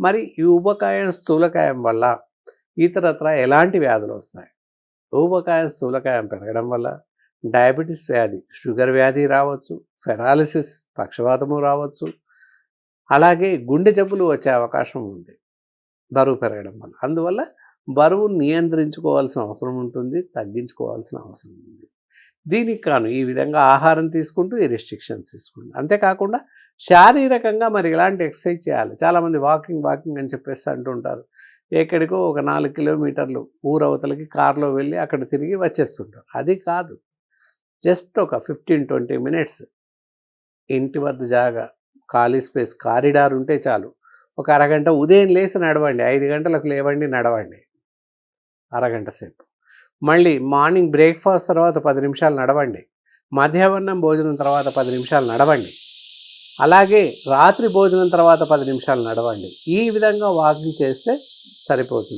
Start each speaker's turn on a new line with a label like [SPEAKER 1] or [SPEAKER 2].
[SPEAKER 1] మరి ఈ ఊబకాయం స్థూలకాయం వల్ల ఇతరత్ర ఎలాంటి వ్యాధులు వస్తాయి? ఊబకాయం స్థూలకాయం పెరగడం వల్ల డయాబెటీస్ వ్యాధి, షుగర్ వ్యాధి రావచ్చు, ఫెరాలిసిస్ పక్షవాతము రావచ్చు, అలాగే గుండె జబ్బులు వచ్చే అవకాశం ఉంది బరువు పెరగడం వల్ల. అందువల్ల బరువు నియంత్రించుకోవాల్సిన అవసరం ఉంటుంది, తగ్గించుకోవాల్సిన అవసరం ఉంది. దీనికి కాను ఈ విధంగా ఆహారం తీసుకుంటూ ఈ రెస్ట్రిక్షన్స్ తీసుకుంటూ, అంతేకాకుండా శారీరకంగా మరి ఎలాంటి ఎక్సర్సైజ్ చేయాలి. చాలామంది వాకింగ్ అని చెప్పేసి అంటుంటారు. ఎక్కడికో ఒక 4 కిలోమీటర్లు ఊరవతలకి కారులో వెళ్ళి అక్కడ తిరిగి వచ్చేస్తుంటారు. అది కాదు, జస్ట్ ఒక 15-20 మినిట్స్ ఇంటి వద్ద జాగా ఖాళీ స్పేస్ కారిడార్ ఉంటే చాలు. ఒక అరగంట ఉదయం లేచి నడవండి, 5 గంటలకు లేవండి, నడవండి అరగంట సేపు. మళ్ళీ మార్నింగ్ బ్రేక్ఫాస్ట్ తర్వాత 10 నిమిషాలు నడవండి, మధ్యాహ్నం భోజనం తర్వాత 10 నిమిషాలు నడవండి, అలాగే రాత్రి భోజనం తర్వాత 10 నిమిషాలు నడవండి. ఈ విధంగా వాకింగ్ చేస్తే సరిపోతుంది.